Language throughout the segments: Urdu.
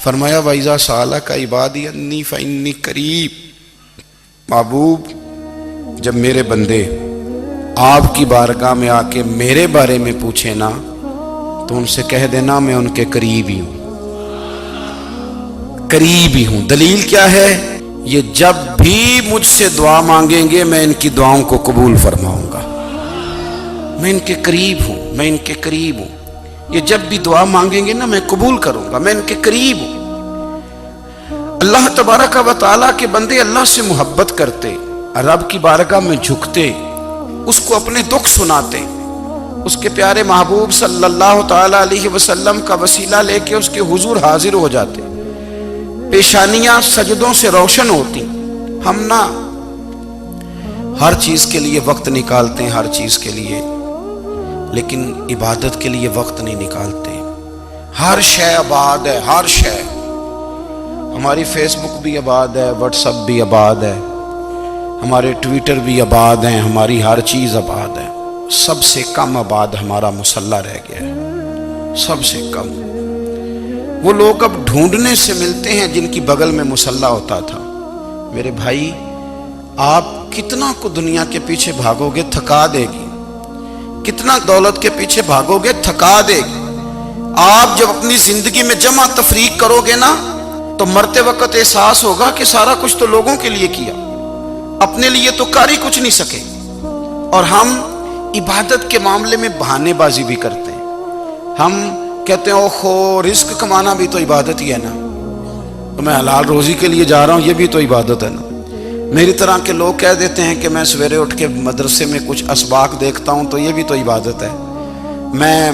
فرمایا وَإِذَا سَأَلَكَ عِبَادِي أَنِّي فَإِنِّي قَرِيب، محبوب جب میرے بندے آپ کی بارگاہ میں آ کے میرے بارے میں پوچھیں نا تو ان سے کہہ دینا میں ان کے قریب ہی ہوں، قریب ہی ہوں۔ دلیل کیا ہے؟ یہ جب بھی مجھ سے دعا مانگیں گے میں ان کی دعاؤں کو قبول فرماؤں گا، میں ان کے قریب ہوں، میں ان کے قریب ہوں۔ یہ جب بھی دعا مانگیں گے نا میں قبول کروں گا، میں ان کے قریب ہوں۔ اللہ تبارک و تعالیٰ کے بندے اللہ سے محبت کرتے، رب کی بارگاہ میں جھکتے، اس کو اپنے دکھ سناتے، اس کے پیارے محبوب صلی اللہ تعالیٰ علیہ وسلم کا وسیلہ لے کے اس کے حضور حاضر ہو جاتے، پیشانیاں سجدوں سے روشن ہوتی۔ ہم نا ہر چیز کے لیے وقت نکالتے ہیں، ہر چیز کے لیے، لیکن عبادت کے لیے وقت نہیں نکالتے۔ ہر شے آباد ہے، ہر شے، ہماری فیس بک بھی آباد ہے، واٹس ایپ بھی آباد ہے، ہمارے ٹویٹر بھی آباد ہیں، ہماری ہر چیز آباد ہے۔ سب سے کم آباد ہمارا مصلی رہ گیا ہے، سب سے کم۔ وہ لوگ اب ڈھونڈنے سے ملتے ہیں جن کی بغل میں مصلی ہوتا تھا۔ میرے بھائی آپ کتنا کو دنیا کے پیچھے بھاگو گے تھکا دے گی، کتنا دولت کے پیچھے بھاگو گے تھکا دے گی۔ آپ جب اپنی زندگی میں جمع تفریق کرو گے نا تو مرتے وقت احساس ہوگا کہ سارا کچھ تو لوگوں کے لیے کیا، اپنے لیے تو کر ہی کچھ نہیں سکے۔ اور ہم عبادت کے معاملے میں بہانے بازی بھی کرتے ہیں۔ ہم کہتے ہیں اوہو رزق کمانا بھی تو عبادت ہی ہے نا، تو میں حلال روزی کے لیے جا رہا ہوں، یہ بھی تو عبادت ہے نا۔ میری طرح کے لوگ کہہ دیتے ہیں کہ میں سویرے اٹھ کے مدرسے میں کچھ اسباق دیکھتا ہوں تو یہ بھی تو عبادت ہے، میں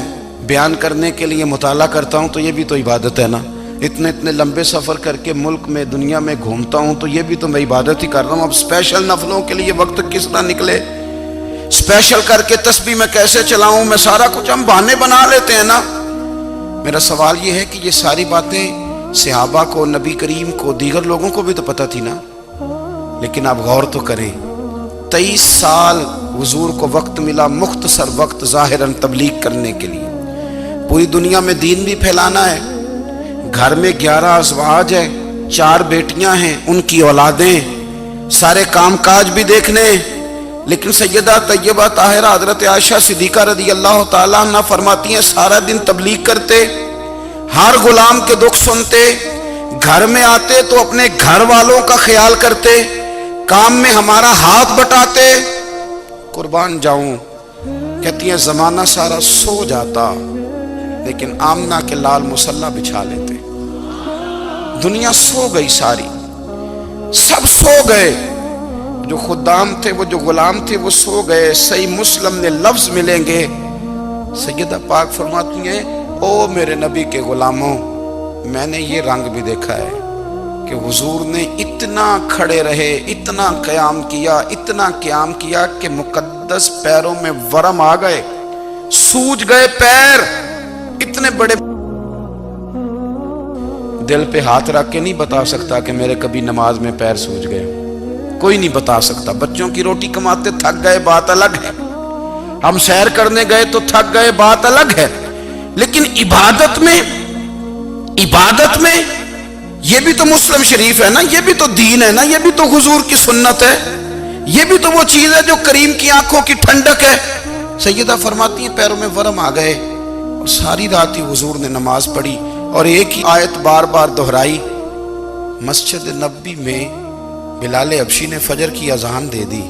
بیان کرنے کے لیے مطالعہ کرتا ہوں تو یہ بھی تو عبادت ہے نا، اتنے لمبے سفر کر کے ملک میں دنیا میں گھومتا ہوں تو یہ بھی تو میں عبادت ہی کر رہا ہوں۔ اب اسپیشل نفلوں کے لیے وقت کس طرح نکلے، اسپیشل کر کے تسبیح میں کیسے چلاؤں، میں سارا کچھ ہم بہانے بنا لیتے ہیں نا۔ میرا سوال یہ ہے کہ یہ ساری باتیں صحابہ کو، نبی کریم کو، دیگر لوگوں کو بھی تو پتہ تھی نا، لیکن آپ غور تو کریں 23 سال حضور کو وقت ملا، مختصر وقت ظاہراً تبلیغ کرنے کے لیے، پوری دنیا میں دین بھی پھیلانا ہے۔ گھر میں 11 ازواج ہے، 4 بیٹیاں ہیں، ان کی اولادیں، سارے کام کاج بھی دیکھنے، لیکن سیدہ طیبہ طاہرہ حضرت عائشہ صدیقہ رضی اللہ تعالیٰ عنہ فرماتی ہیں سارا دن تبلیغ کرتے، ہر غلام کے دکھ سنتے، گھر میں آتے تو اپنے گھر والوں کا خیال کرتے، کام میں ہمارا ہاتھ بٹاتے۔ قربان جاؤں، کہتی ہیں زمانہ سارا سو جاتا لیکن آمنہ کے لال مصلی بچھا لیتے۔ دنیا سو گئی، ساری سب سو گئے، جو خدام تھے، وہ جو غلام تھے وہ سو گئے۔ صحیح مسلم میں لفظ ملیں گے، سیدہ پاک فرماتی ہیں او میرے نبی کے غلاموں، میں نے یہ رنگ بھی دیکھا ہے کہ حضور نے اتنا کھڑے رہے، اتنا قیام کیا، اتنا قیام کیا کہ مقدس پیروں میں ورم آ گئے، سوج گئے پیر، اتنے بڑے۔ دل پہ ہاتھ رکھ کے نہیں بتا سکتا کہ میرے کبھی نماز میں پیر سوج گئے، کوئی نہیں بتا سکتا۔ بچوں کی روٹی کماتے تھک گئے بات الگ ہے، ہم سیر کرنے گئے تو تھک گئے بات الگ ہے، لیکن عبادت میں یہ بھی تو مسلم شریف ہے نا، یہ بھی تو دین ہے نا، یہ بھی تو حضور کی سنت ہے، یہ بھی تو وہ چیز ہے جو کریم کی آنکھوں کی ٹھنڈک ہے۔ سیدہ فرماتی ہیں پیروں میں ورم آ گئے، اور ساری رات ہی حضور نے نماز پڑھی اور ایک ہی آیت بار بار دہرائی۔ مسجد نبوی میں بلال حبشی نے فجر کی اذان دے دی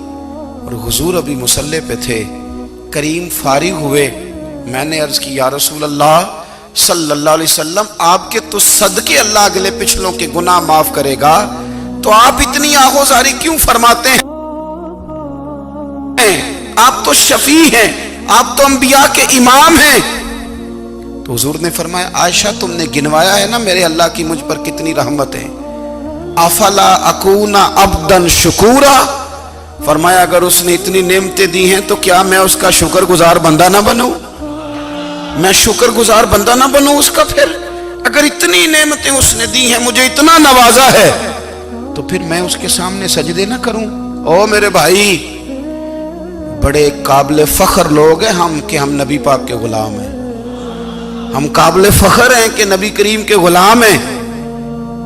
اور حضور ابھی مصلی پہ تھے، کریم فارغ ہوئے، میں نے عرض کی یا رسول اللہ صلی اللہ علیہ وسلم آپ کے تو صدقے اللہ اگلے پچھلوں کے گناہ معاف کرے گا، تو آپ اتنی آہوزاری کیوں فرماتے ہیں؟ آپ تو شفیع ہیں، آپ تو انبیاء کے امام ہیں۔ تو حضور نے فرمایا عائشہ تم نے گنوایا ہے نا میرے اللہ کی مجھ پر کتنی رحمت ہے، افلا اکونا عبدا شکورا، فرمایا اگر اس نے اتنی نعمتیں دی ہیں تو کیا میں اس کا شکر گزار بندہ نہ بنوں، میں شکر گزار بندہ نہ بنوں اس کا؟ پھر اگر اتنی نعمتیں اس نے دی ہیں، مجھے اتنا نوازا ہے، تو پھر میں اس کے سامنے سجدے نہ کروں؟ او میرے بھائی، بڑے قابل فخر لوگ ہیں ہم کہ ہم نبی پاک کے غلام ہیں، ہم قابل فخر ہیں کہ نبی کریم کے غلام ہیں،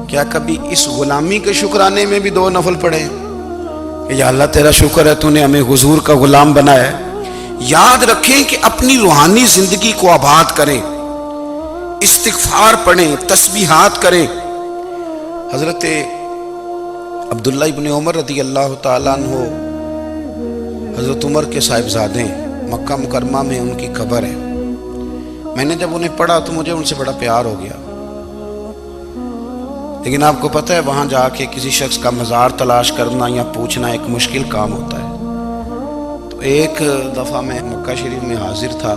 کیا کبھی اس غلامی کے شکرانے میں بھی 2 نفل پڑھے کہ یا اللہ تیرا شکر ہے تو نے ہمیں حضور کا غلام بنایا ہے؟ یاد رکھیں کہ اپنی روحانی زندگی کو آباد کریں، استغفار پڑھیں، تسبیحات کریں۔ حضرت عبداللہ ابن عمر رضی اللہ تعالیٰ عنہ حضرت عمر کے صاحبزادے، مکہ مکرمہ میں ان کی قبر ہے۔ میں نے جب انہیں پڑھا تو مجھے ان سے بڑا پیار ہو گیا، لیکن آپ کو پتہ ہے وہاں جا کے کسی شخص کا مزار تلاش کرنا یا پوچھنا ایک مشکل کام ہوتا ہے۔ تو ایک دفعہ میں مکہ شریف میں حاضر تھا،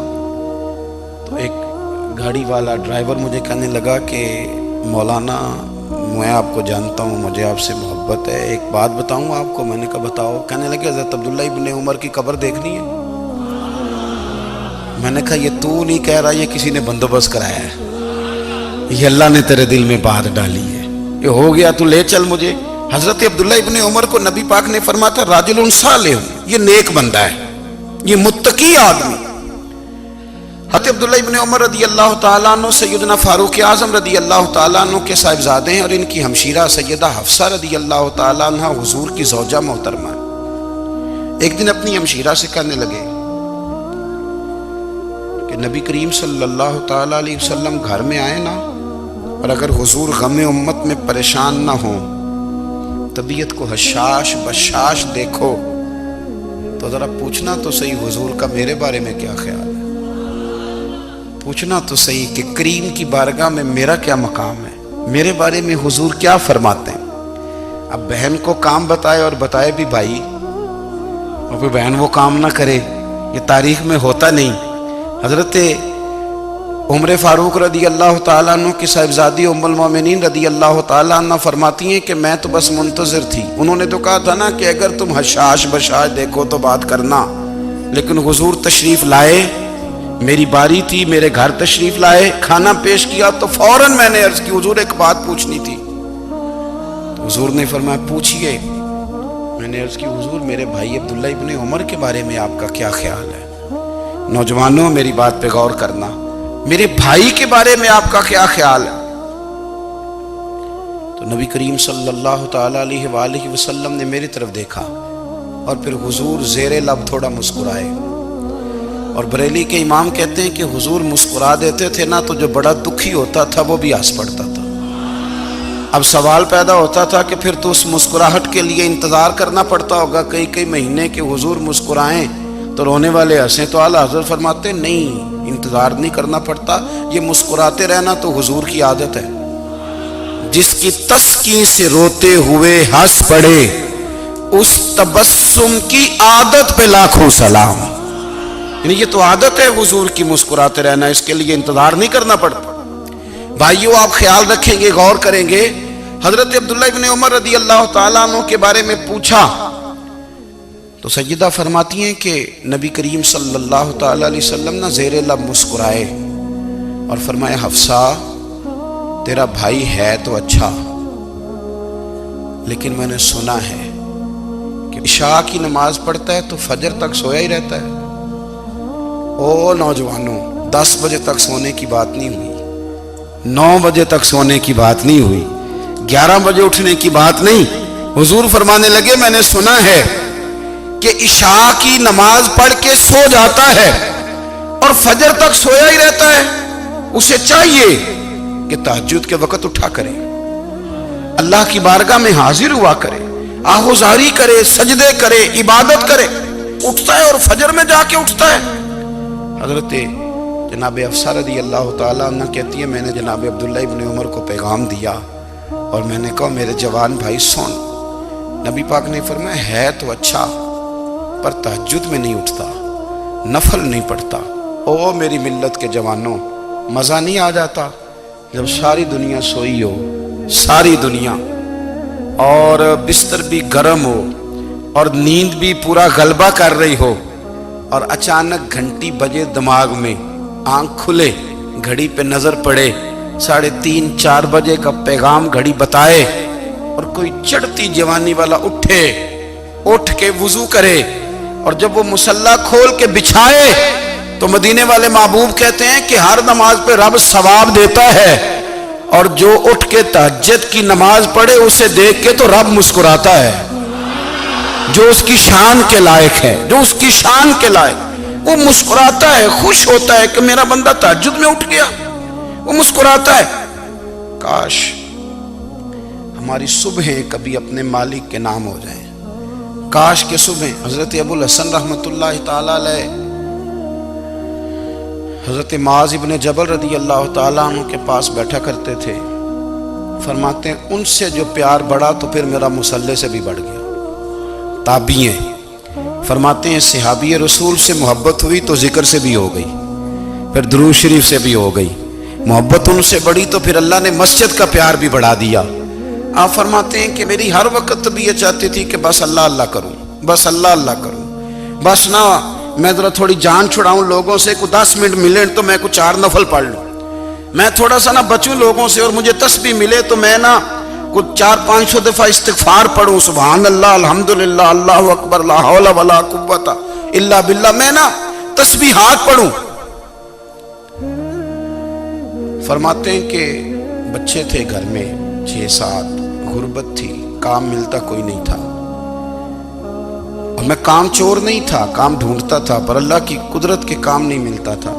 تو ایک گاڑی والا ڈرائیور مجھے کہنے لگا کہ مولانا میں آپ کو جانتا ہوں، مجھے آپ سے محبت ہے، ایک بات بتاؤں آپ کو؟ میں نے کہا بتاؤ۔ کہنے لگے حضرت عبداللہ ابن عمر کی قبر دیکھنی ہے۔ میں نے کہا یہ تو نہیں کہہ رہا، یہ کسی نے بندوبست کرایا ہے، یہ اللہ نے تیرے دل میں بات ڈالی ہے، یہ ہو گیا تو لے چل مجھے۔ حضرت عبداللہ ابن عمر کو نبی پاک نے فرمایا تھا راجل صالح، یہ نیک بندہ ہے، یہ متقی آدمی۔ حضرت عبداللہ ابن عمر رضی اللہ تعالیٰ عنہ سیدنا فاروق اعظم رضی اللہ تعالیٰ عنہ کے صاحبزادے ہیں، اور ان کی ہمشیرہ سیدہ حفصہ رضی اللہ تعالیٰ عنہ حضور کی زوجہ محترمہ۔ ایک دن اپنی ہمشیرہ سے کہنے لگے کہ نبی کریم صلی اللہ تعالیٰ علیہ وسلم گھر میں آئے نا، اور اگر حضور غم امت میں پریشان نہ ہوں، طبیعت کو حشاش بشاش دیکھو، تو ذرا پوچھنا تو صحیح حضور کا میرے بارے میں کیا خیال ہے، پوچھنا تو صحیح کہ کریم کی بارگاہ میں میرا کیا مقام ہے، میرے بارے میں حضور کیا فرماتے ہیں۔ اب بہن کو کام بتائے، اور بتائے بھی بھائی، اور کوئی بہن وہ کام نہ کرے، یہ تاریخ میں ہوتا نہیں۔ حضرت عمر فاروق رضی اللہ تعالیٰ عنہ کی صاحبزادی ام المومنین رضی اللہ تعالیٰ عنہ فرماتی ہیں کہ میں تو بس منتظر تھی، انہوں نے تو کہا تھا نا کہ اگر تم حشاش بشاش دیکھو تو بات کرنا، لیکن حضور تشریف لائے، میری باری تھی، میرے گھر تشریف لائے، کھانا پیش کیا تو فوراً میں نے عرض کی حضور ایک بات پوچھنی تھی۔ تو حضور نے فرمایا پوچھئے۔ میں نے عرض کی حضور میرے بھائی عبداللہ ابن عمر کے بارے میں آپ کا کیا خیال ہے؟ نوجوانوں میری بات پہ غور کرنا، میرے بھائی کے بارے میں آپ کا کیا خیال ہے؟ تو نبی کریم صلی اللہ تعالیٰ علیہ وآلہ وسلم نے میری طرف دیکھا، اور پھر حضور زیر لب تھوڑا مسکرائے، اور بریلی کے امام کہتے ہیں کہ حضور مسکرا دیتے تھے نا تو جو بڑا دکھی ہوتا تھا وہ بھی ہنس پڑتا تھا۔ اب سوال پیدا ہوتا تھا کہ پھر تو اس مسکراہٹ کے لیے انتظار کرنا پڑتا ہوگا کئی مہینے کہ حضور مسکرائیں تو رونے والے ہنسیں، تو اعلیٰ حضرت فرماتے نہیں، انتظار نہیں کرنا پڑتا، یہ مسکراتے رہنا تو حضور کی عادت ہے۔ جس کی تسکین سے روتے ہوئے ہنس پڑے، اس تبسم کی عادت پہ لاکھوں سلام۔ یعنی یہ تو عادت ہے حضور کی مسکراتے رہنا، اس کے لیے انتظار نہیں کرنا پڑتا۔ بھائیو آپ خیال رکھیں گے، غور کریں گے، حضرت عبداللہ ابن عمر رضی اللہ تعالیٰ عنہ کے بارے میں پوچھا تو سیدہ فرماتی ہیں کہ نبی کریم صلی اللہ تعالیٰ علیہ وسلم نہ زیر لب مسکرائے اور فرمایا حفصہ تیرا بھائی ہے تو اچھا، لیکن میں نے سنا ہے کہ عشاء کی نماز پڑھتا ہے تو فجر تک سویا ہی رہتا ہے۔ او نوجوانوں، 10 بجے تک سونے کی بات نہیں ہوئی، 9 بجے تک سونے کی بات نہیں ہوئی، 11 بجے اٹھنے کی بات نہیں۔ حضور فرمانے لگے میں نے سنا ہے کہ عشاء کی نماز پڑھ کے سو جاتا ہے اور فجر تک سویا ہی رہتا ہے، اسے چاہیے کہ تہجد کے وقت اٹھا کرے، اللہ کی بارگاہ میں حاضر ہوا کرے، آہوزاری کرے، سجدے کرے، عبادت کرے، اٹھتا ہے اور فجر میں جا کے اٹھتا ہے۔ حضرت جناب حفصہ رضی اللہ تعالیٰ عنہ کہتی ہے میں نے جناب عبداللہ ابن عمر کو پیغام دیا اور میں نے کہا میرے جوان بھائی سن، نبی پاک نے فرمایا ہے تو اچھا پر تہجد میں نہیں اٹھتا، نفل نہیں پڑھتا۔ او میری ملت کے جوانوں، مزہ نہیں آ جاتا جب ساری دنیا سوئی ہو، ساری دنیا، اور بستر بھی گرم ہو اور نیند بھی پورا غلبہ کر رہی ہو، اور اچانک گھنٹی بجے دماغ میں، آنکھ کھلے، گھڑی پہ نظر پڑے، 3:30 4 بجے کا پیغام گھڑی بتائے، اور کوئی چڑھتی جوانی والا اٹھ کے وضو کرے، اور جب وہ مصلی کھول کے بچھائے تو مدینے والے محبوب کہتے ہیں کہ ہر نماز پہ رب ثواب دیتا ہے، اور جو اٹھ کے تہجد کی نماز پڑھے اسے دیکھ کے تو رب مسکراتا ہے، جو اس کی شان کے لائق ہے، جو اس کی شان کے لائق، وہ مسکراتا ہے، خوش ہوتا ہے کہ میرا بندہ تہجد میں اٹھ گیا، وہ مسکراتا ہے۔ کاش ہماری صبحیں کبھی اپنے مالک کے نام ہو جائیں، کاش کے صبح۔ حضرت ابو الحسن رحمۃ اللہ تعالیٰ علیہ حضرت معاذ ابن جبل رضی اللہ تعالیٰ عنہ کے پاس بیٹھا کرتے تھے، فرماتے ہیں ان سے جو پیار بڑھا تو پھر میرا مصلی سے بھی بڑھ گیا۔ تابعی ہیں، فرماتے ہیں صحابی رسول سے محبت ہوئی تو ذکر سے بھی ہو گئی، پھر درود شریف سے بھی ہو گئی، محبت ان سے بڑھی تو پھر اللہ نے مسجد کا پیار بھی بڑھا دیا۔ آپ فرماتے ہیں کہ میری ہر وقت بھی یہ چاہتی تھی کہ بس اللہ اللہ کروں، بس اللہ اللہ کروں، بس نہ میں ذرا تھوڑی جان چھڑاؤں لوگوں سے، کوئی 10 منٹ ملے تو میں کچھ 4 نفل پڑھ لوں، میں تھوڑا سا نہ بچوں لوگوں سے، اور مجھے تسبیح ملے تو میں نہ کچھ 400-500 دفعہ استغفار پڑھوں، سبحان اللہ، الحمدللہ، اللہ اکبر، لا حول ولا قوت الا باللہ، میں نہ تسبیحات پڑھوں۔ فرماتے ہیں کہ بچے تھے گھر میں 6-7، غربت تھی، کام ملتا کوئی نہیں تھا، اور میں کام چور نہیں تھا، کام ڈھونڈتا تھا، پر اللہ کی قدرت کے کام نہیں ملتا تھا۔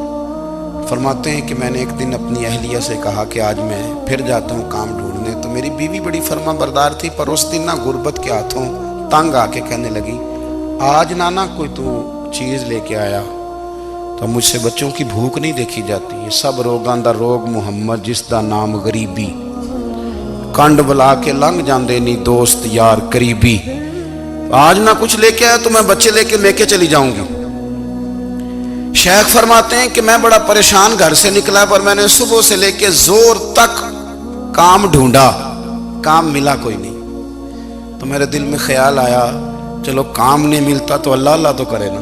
فرماتے ہیں کہ میں نے ایک دن اپنی اہلیہ سے کہا کہ آج میں پھر جاتا ہوں کام ڈھونڈنے، تو میری بیوی بڑی فرما بردار تھی، پر اس دن نہ غربت کے ہاتھوں تنگ آ کے کہنے لگی آج نانا کوئی تو چیز لے کے آیا، تو مجھ سے بچوں کی بھوک نہیں دیکھی جاتی، یہ سب روگاں دا روگ محمد جس دا نام غریبی، کنڈ بلا کے لنگ جاندے نہیں دوست یار قریبی، آج نہ کچھ لے کے آیا تو میں بچے لے کے چلی جاؤں گی۔ شیخ فرماتے ہیں کہ میں بڑا پریشان گھر سے نکلا، پر میں نے صبح سے لے کے زور تک کام ڈھونڈا، کام ملا کوئی نہیں، تو میرے دل میں خیال آیا چلو کام نہیں ملتا تو اللہ اللہ تو کرے نا،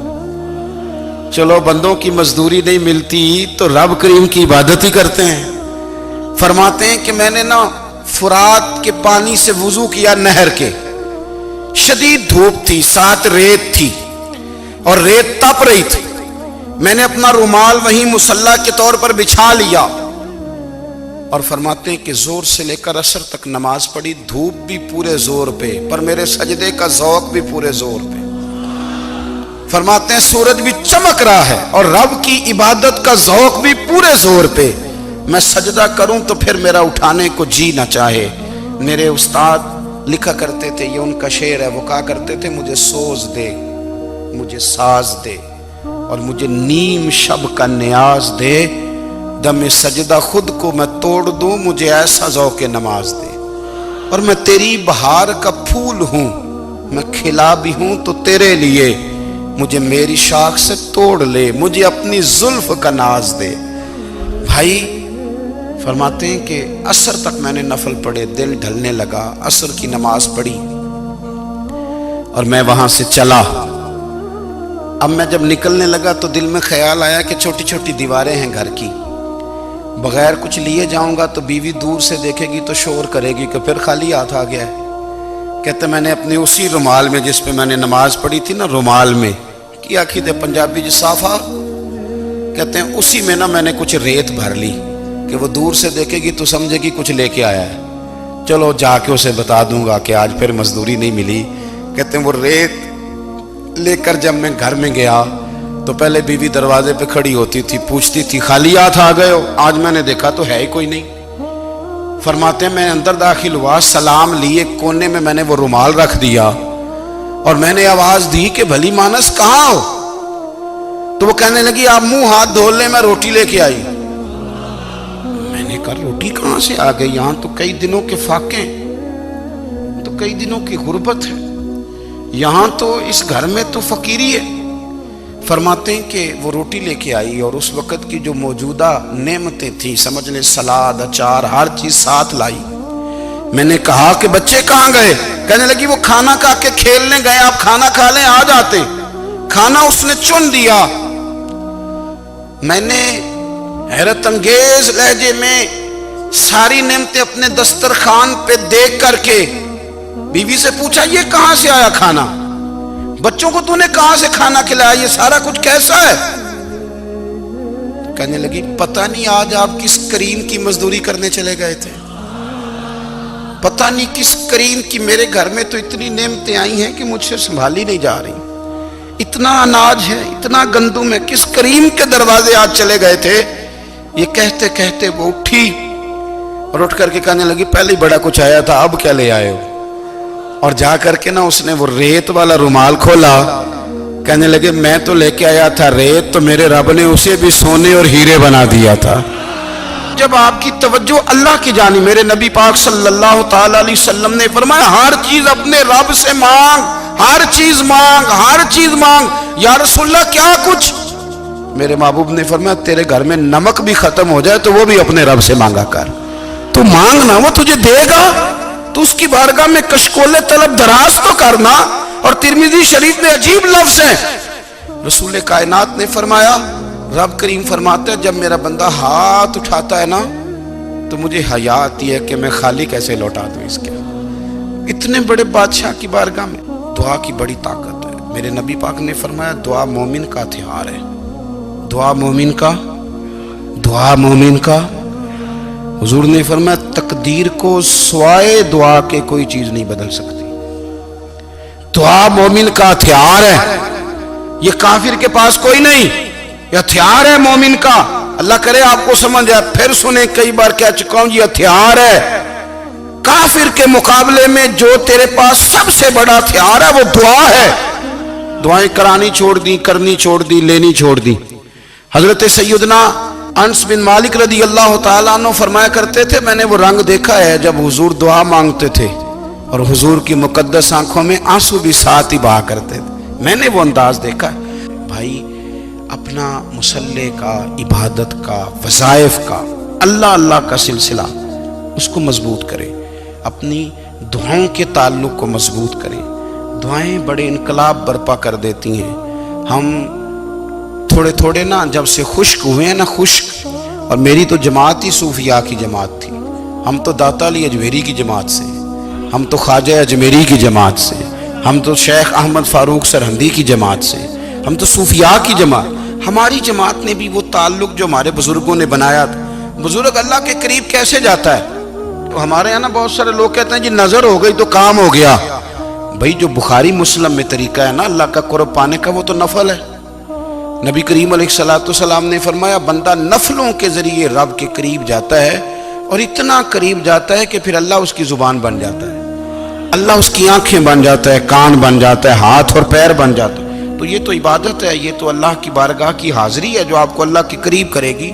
چلو بندوں کی مزدوری نہیں ملتی تو رب کریم کی عبادت ہی کرتے ہیں۔ فرماتے ہیں کہ میں نے نا فرات کے پانی سے وضو کیا، نہر کے، شدید دھوپ تھی، ساتھ ریت تھی اور ریت تپ رہی تھی، میں نے اپنا رومال وہیں مصلی کے طور پر بچھا لیا، اور فرماتے ہیں کہ زور سے لے کر عصر تک نماز پڑھی، دھوپ بھی پورے زور پہ، پر میرے سجدے کا ذوق بھی پورے زور پہ۔ فرماتے ہیں سورج بھی چمک رہا ہے اور رب کی عبادت کا ذوق بھی پورے زور پہ، میں سجدہ کروں تو پھر میرا اٹھانے کو جی نہ چاہے۔ میرے استاد لکھا کرتے تھے، یہ ان کا شعر ہے، وہ کہا کرتے تھے مجھے سوز دے، مجھے ساز دے، اور مجھے نیم شب کا نیاز دے، دم سجدہ خود کو میں توڑ دوں، مجھے ایسا ذوق نماز دے، اور میں تیری بہار کا پھول ہوں، میں کھلا بھی ہوں تو تیرے لیے، مجھے میری شاخ سے توڑ لے، مجھے اپنی زلف کا ناز دے۔ بھائی فرماتے ہیں کہ عصر تک میں نے نفل پڑھے، دل ڈھلنے لگا، عصر کی نماز پڑھی اور میں وہاں سے چلا۔ اب میں جب نکلنے لگا تو دل میں خیال آیا کہ چھوٹی چھوٹی دیواریں ہیں گھر کی، بغیر کچھ لیے جاؤں گا تو بیوی دور سے دیکھے گی تو شور کرے گی کہ پھر خالی ہاتھ آ گیا ہے۔ کہتے میں نے اپنے اسی رومال میں جس پہ میں نے نماز پڑھی تھی نا، رومال میں کی آخی دے پنجابی جسافہ کہتے ہیں، اسی میں نا میں نے کچھ ریت بھر لی کہ وہ دور سے دیکھے گی تو سمجھے گی کچھ لے کے آیا ہے، چلو جا کے اسے بتا دوں گا کہ آج پھر مزدوری نہیں ملی۔ کہتے ہیں وہ ریت لے کر جب میں گھر میں گیا تو پہلے بیوی دروازے پہ کھڑی ہوتی تھی، پوچھتی تھی خالی ہاتھ آ گئے ہو؟ آج میں نے دیکھا تو ہے ہی کوئی نہیں۔ فرماتے ہیں میں اندر داخل ہوا، سلام لیے، کونے میں نے وہ رومال رکھ دیا اور میں نے آواز دی کہ بھلی مانس کہاں ہو؟ تو وہ کہنے لگی آپ منہ ہاتھ دھو لیں، میں روٹی لے کے آئی۔ میں نے کہا روٹی کہاں سے آ گئی؟ یہاں تو کئی دنوں کے فاقے، تو کئی دنوں کی غربت ہے، یہاں تو اس گھر میں تو فقیری ہے۔ فرماتے ہیں کہ وہ روٹی لے کے آئی اور اس وقت کی جو موجودہ نعمتیں تھیں، سمجھ لیں سلاد، اچار، ہر چیز ساتھ لائی۔ میں نے کہا کہ بچے کہاں گئے؟ کہنے لگی وہ کھانا کھا کے کھیلنے گئے، آپ کھانا کھا لیں آ جاتے۔ کھانا اس نے چن دیا۔ میں نے حیرت انگیز لہجے میں ساری نعمتیں اپنے دسترخوان پہ دیکھ کر کے بیوی سے پوچھا یہ کہاں سے آیا کھانا؟ بچوں کو تو نے کہاں سے کھانا کھلایا؟ یہ سارا کچھ کیسا ہے؟ کہنے لگی پتہ نہیں آج آپ کس کریم کی مزدوری کرنے چلے گئے تھے۔ پتہ نہیں کس کریم کی میرے گھر میں تو اتنی نعمتیں آئی ہیں کہ مجھ سے سنبھالی نہیں جا رہی، اتنا اناج ہے، اتنا گندم ہے، کس کریم کے دروازے آج چلے گئے تھے؟ یہ کہتے کہتے وہ اٹھی اور اٹھ کر کے کہنے لگی پہلے بڑا کچھ آیا تھا، اب کیا لے آئے ہو؟ اور جا کر کے نا اس نے وہ ریت والا رومال کھولا، کہنے لگے میں تو لے کے آیا تھا ریت، تو میرے رب نے اسے بھی سونے اور ہیرے بنا دیا تھا۔ جب آپ کی توجہ اللہ کی جانب، میرے نبی پاک صلی اللہ تعالی علیہ وسلم نے فرمایا ہر چیز اپنے رب سے مانگ، ہر چیز مانگ، ہر چیز مانگ۔ یا رسول اللہ کیا کچھ؟ میرے محبوب نے فرمایا تیرے گھر میں نمک بھی ختم ہو جائے تو وہ بھی اپنے رب سے مانگا کر، تو مانگنا وہ تجھے دے گا، تو اس کی بارگاہ میں کشکول طلب دراز تو کرنا۔ اور ترمذی شریف میں عجیب لفظ ہے، رسول کائنات نے فرمایا، رب کریم فرماتا ہے جب میرا بندہ ہاتھ اٹھاتا ہے نا تو مجھے حیا آتی ہے کہ میں خالی کیسے لوٹا دوں اس کے۔ اتنے بڑے بادشاہ کی بارگاہ میں دعا کی بڑی طاقت ہے۔ میرے نبی پاک نے فرمایا دعا مومن کا ہتھیار ہے، دعا مومن کا، دعا مومن کا۔ حضور نے فرمایا تقدیر کو سوائے دعا کے کوئی چیز نہیں بدل سکتی۔ دعا مومن کا ہتھیار ہے، یہ کافر کے پاس کوئی نہیں، یہ ہتھیار ہے مومن کا۔ اللہ کرے آپ کو سمجھ آئے، پھر سنیں، کئی بار کہہ چکا ہوں یہ ہتھیار ہے۔ کافر کے مقابلے میں جو تیرے پاس سب سے بڑا ہتھیار ہے وہ دعا ہے۔ دعائیں کرانی چھوڑ دی، کرنی چھوڑ دی، لینی چھوڑ دی۔ حضرت سیدنا انس بن مالک رضی اللہ تعالیٰ عنہ فرمایا کرتے تھے میں نے وہ رنگ دیکھا ہے جب حضور دعا مانگتے تھے اور حضور کی مقدس آنکھوں میں آنسو بھی ساتھ ہی بہا کرتے تھے، میں نے وہ انداز دیکھا ہے۔ بھائی اپنا مصلی کا، عبادت کا، وظائف کا، اللہ اللہ کا سلسلہ اس کو مضبوط کریں، اپنی دعاؤں کے تعلق کو مضبوط کریں۔ دعائیں بڑے انقلاب برپا کر دیتی ہیں۔ ہم تھوڑے تھوڑے نا جب سے خشک ہوئے ہیں نا، خشک، اور میری تو جماعت ہی صوفیاء کی جماعت تھی، ہم تو داتا علی اجمیری کی جماعت سے، ہم تو خواجہ اجمیری کی جماعت سے، ہم تو شیخ احمد فاروق سرہندی کی جماعت سے، ہم تو صوفیاء کی جماعت۔ ہماری جماعت نے بھی وہ تعلق جو ہمارے بزرگوں نے بنایا تھا۔ بزرگ اللہ کے قریب کیسے جاتا ہے؟ تو ہمارے یہاں نا بہت سارے لوگ کہتے ہیں جی نظر ہو گئی تو کام ہو گیا۔ بھائی جو بخاری مسلم میں طریقہ ہے نا اللہ کا قرب پانے کا وہ تو نفل ہے۔ نبی کریم علیہ السلام نے فرمایا بندہ نفلوں کے ذریعے رب کے قریب جاتا ہے، اور اتنا قریب جاتا ہے کہ پھر اللہ اس کی زبان بن جاتا ہے، اللہ اس کی آنکھیں بن جاتا ہے، کان بن جاتا ہے، ہاتھ اور پیر بن جاتا ہے۔ تو یہ تو عبادت ہے، یہ تو اللہ کی بارگاہ کی حاضری ہے جو آپ کو اللہ کے قریب کرے گی۔